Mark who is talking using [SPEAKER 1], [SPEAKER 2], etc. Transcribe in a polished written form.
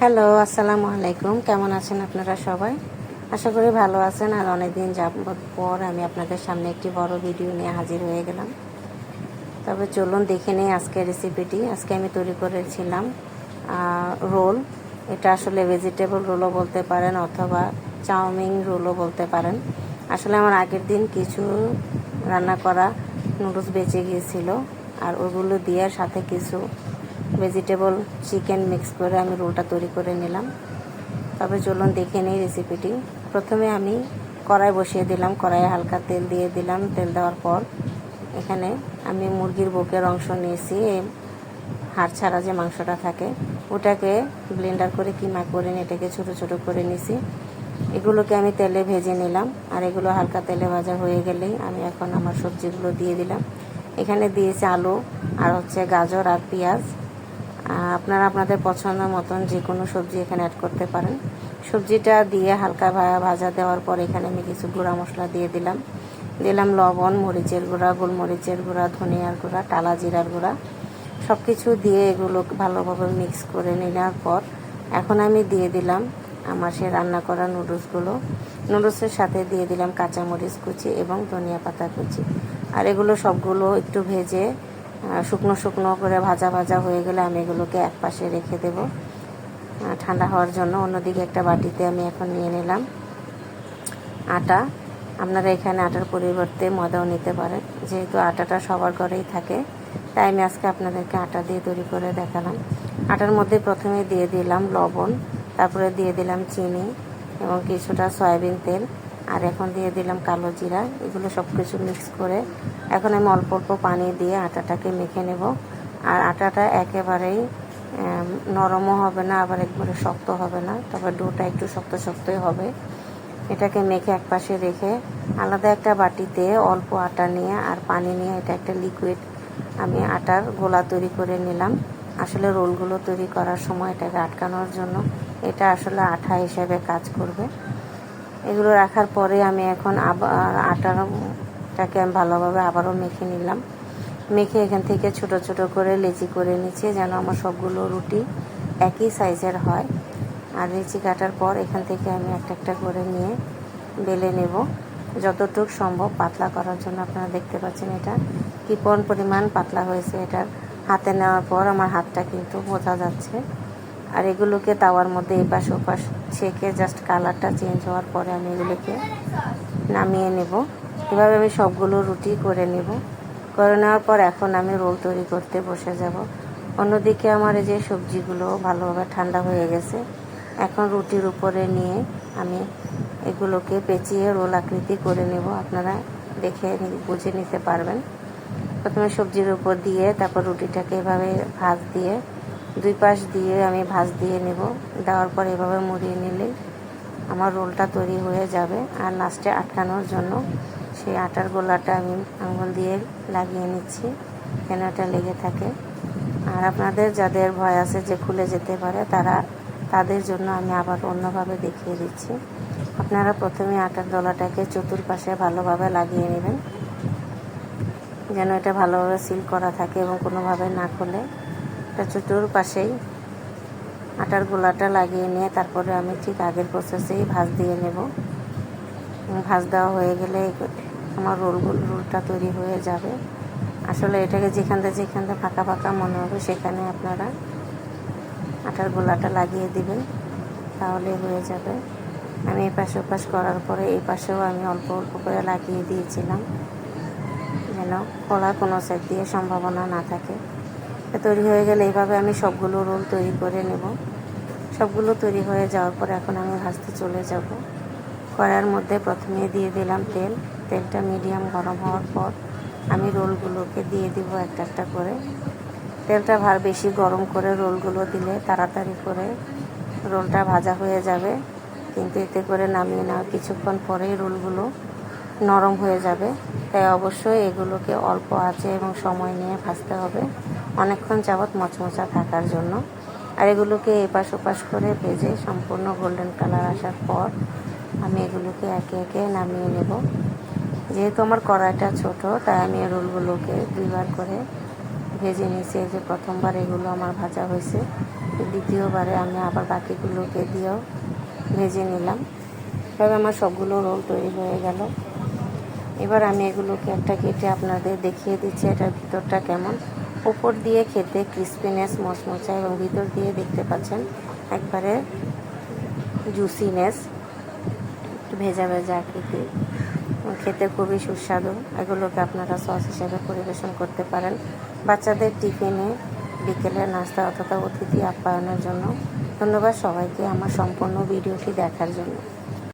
[SPEAKER 1] Hello, আসসালামু আলাইকুম। কেমন আছেন আপনারা সবাই? আশা করি ভালো আছেন। আর অনেক দিন যাবত পর আমি আপনাদের সামনে একটি বড় ভিডিও নিয়ে হাজির হয়ে গেলাম। তবে চলুন দেখে নিই আজকের রেসিপিটি। আজকে আমি তৈরি করেছিলাম রোল। এটা আসলে ভেজিটেবল রোলও বলতে পারেন অথবা চাউমিন রোলও বলতে পারেন। আসলে আমার আগের দিন কিছু রান্না করা নুডলস বেঁচে গিয়েছিল, আর ওগুলো দিয়ে সাথে কিছু ভেজিটেবল চিকেন মিক্স করে আমি রোলটা তৈরি করে নিলাম। তবে চলুন দেখে নিই রেসিপিটি। প্রথমে আমি কড়াই বসিয়ে দিলাম। কড়াইয়ে হালকা তেল দিয়ে দিলাম। তেল দেওয়ার পর এখানে আমি মুরগির বুকের অংশ নিয়েছি, এই হাড় ছাড়া যে মাংসটা থাকে ওটাকে ব্লেন্ডার করে কিমা করে এটাকে ছোটো ছোটো করে নিছি। এগুলোকে আমি তেলে ভেজে নিলাম। আর এগুলো হালকা তেলে ভাজা হয়ে গেলেই আমি এখন আমার সবজিগুলো দিয়ে দিলাম। এখানে দিয়েছি আলু আর গাজর আর পেঁয়াজ। আপনারা আপনাদের পছন্দ মতন যে কোনো সবজি এখানে অ্যাড করতে পারেন। সবজিটা দিয়ে হালকা ভাজা দেওয়ার পর এখানে আমি কিছু গুঁড়া মশলা দিয়ে দিলাম লবণ, মরিচের গুঁড়া, গোলমরিচের গুঁড়া, ধনিয়ার গুঁড়া, টালা জিরার গুঁড়া, সব কিছু দিয়ে এগুলো ভালোভাবে মিক্স করে নেওয়ার পর এখন আমি দিয়ে দিলাম আমার সে রান্না করা নুডলসের সাথে দিয়ে দিলাম কাঁচামরিচ কুচি এবং ধনিয়া পাতা কুচি। আর এগুলো সবগুলো একটু ভেজে শুকনো শুকনো করে ভাজা হয়ে গেলে আমি এগুলোকে এক পাশে রেখে দেব ঠান্ডা হওয়ার জন্য। অন্যদিকে একটা বাটিতে আমি এখন নিয়ে নিলাম আটা। আপনারা এখানে আটার পরিবর্তে ময়দাও নিতে পারেন, যেহেতু আটাটা সবার ঘরেই থাকে তাই আমি আজকে আপনাদেরকে আটা দিয়ে তৈরি করে দেখালাম। আটার মধ্যে প্রথমে দিয়ে দিলাম লবণ, তারপরে দিয়ে দিলাম চিনি এবং কিছুটা সয়াবিন তেল, আর এখন দিয়ে দিলাম কালো জিরা। এগুলো সব কিছু মিক্স করে এখন আমি অল্প অল্প পানি দিয়ে আটাটাকে মেখে নেব। আর আটাটা একেবারেই নরমও হবে না, আবার একবারে শক্ত হবে না, তবে ডোটা একটু শক্ত শক্তই হবে। এটাকে মেখে এক পাশে রেখে আলাদা একটা বাটিতে অল্প আটা নিয়ে আর পানি নিয়ে এটা একটা লিকুইড আমি আটার গোলা তৈরি করে নিলাম। আসলে রোলগুলো তৈরি করার সময় এটাকে আটকানোর জন্য এটা আসলে আঠা হিসেবে কাজ করবে। এগুলো রাখার পরে আমি এখন আবার আটাটাকে আমি ভালোভাবে আবারও মেখে নিলাম। মেখে এখান থেকে ছোট ছোট করে লেচি করে নিচ্ছি যেন আমার সবগুলো রুটি একই সাইজের হয়। আর লেচি কাটার পর এখান থেকে আমি একটা একটা করে নিয়ে বেলে নেব যতটুকু সম্ভব পাতলা করার জন্য। আপনারা দেখতে পাচ্ছেন এটা কি পরিমাণ পাতলা হয়েছে। এটা হাতে নেওয়ার পর আমার হাতটা কিন্তু বোঝা যাচ্ছে। আর এগুলোকে তাওয়ার মধ্যে এপাশ ওপাশ ছেঁকে জাস্ট কালারটা চেঞ্জ হওয়ার পরে আমি এগুলোকে নামিয়ে নেব। এভাবে আমি সবগুলো রুটি করে নেওয়ার পর এখন আমি রোল তৈরি করতে বসে যাব। অন্যদিকে আমার এই যে সবজিগুলো ভালোভাবে ঠান্ডা হয়ে গেছে। এখন রুটির উপরে নিয়ে আমি এগুলোকে পেঁচিয়ে রোল আকৃতি করে নেব। আপনারা দেখে বুঝে নিতে পারবেন। প্রথমে সবজির উপর দিয়ে তারপর রুটিটাকে এভাবে দুই পাশ দিয়ে আমি ভাঁজ দিয়ে নেব। দেওয়ার পর এভাবে মুড়িয়ে নিলেই আমার রোলটা তৈরি হয়ে যাবে। আর লাস্টে আটকানোর জন্য সেই আটার গোলাটা আমি আঙুল দিয়ে লাগিয়ে নিচ্ছি যেন এটা লেগে থাকে। আর আপনাদের যাদের ভয় আছে যে খুলে যেতে পারে তাদের জন্য আমি আবার অন্যভাবে দেখিয়ে দিচ্ছি। আপনারা প্রথমে আটার দলাটাকে চতুর্পাশে ভালোভাবে লাগিয়ে নেবেন যেন এটা ভালোভাবে সিল করা থাকে এবং কোনোভাবে না খুলে। এটা চতুর্পাশেই আটার গোলাটা লাগিয়ে নিয়ে তারপরে আমি ঠিক আগের প্রসেসেই ভাঁজ দিয়ে নেব। ভাঁজ দেওয়া হয়ে গেলে আমার রোলটা তৈরি হয়ে যাবে। আসলে এটাকে যেখান থেকে ফাঁকা ফাঁকা মনে হবে সেখানে আপনারা আটার গোলাটা লাগিয়ে দিবেন, তাহলে হয়ে যাবে। আমি এই পাশে ওপাশ করার পরে এই পাশেও আমি অল্প অল্প করে লাগিয়ে দিয়েছিলাম যেন খোলার কোনো সাইড দিয়ে সম্ভাবনা না থাকে। তৈরি হয়ে গেলে এইভাবে আমি সবগুলো রোল তৈরি করে নেব। সবগুলো তৈরি হয়ে যাওয়ার পর এখন আমি ভাজতে চলে যাব। কড়াইয়ের মধ্যে প্রথমে দিয়ে দিলাম তেলটা মিডিয়াম গরম হওয়ার পর আমি রোলগুলোকে দিয়ে দিব একটা একটা করে। তেলটা বেশি গরম করে রোলগুলো দিলে তাড়াতাড়ি করে রোলটা ভাজা হয়ে যাবে, কিন্তু এতে করে নামিয়ে নেওয়ার কিছুক্ষণ পরেই রোলগুলো নরম হয়ে যাবে। তাই অবশ্যই এগুলোকে অল্প আঁচে এবং সময় নিয়ে ভাজতে হবে অনেকক্ষণ যাবৎ মচমচা থাকার জন্য। আর এগুলোকে এপাশ ওপাশ করে ভেজে সম্পূর্ণ গোল্ডেন কালার আসার পর আমি এগুলোকে একে একে নামিয়ে নেব। যেহেতু আমার কড়াইটা ছোট তাই আমি রোলগুলোকে দুইবার করে ভেজে নিয়েছি। এই যে প্রথমবার এগুলো আমার ভাজা হয়েছে, দ্বিতীয়বারে আমি আবার বাকিগুলোকে দিয়েও ভেজে নিলাম। তবে আমার সবগুলো রোল তৈরি হয়ে গেল। এবার আমি এগুলোকে একটা কেটে আপনাদের দেখিয়ে দিচ্ছি এটার ভিতরটা কেমন। উপর দিয়ে খেতে ক্রিস্পিনেস, মচমচা, এবং ভিতর দিয়ে দেখতে পাচ্ছেন একবারে জুসিনেস, একটু ভেজা ভেজা আকৃতি, খেতে খুবই সুস্বাদু। এগুলোকে আপনারা সস হিসেবে পরিবেশন করতে পারেন বাচ্চাদের টিফিনে, বিকেলের নাস্তা অথবা অতিথি আপ্যায়নের জন্য। ধন্যবাদ সবাইকে আমার সম্পূর্ণ ভিডিওটি দেখার জন্য।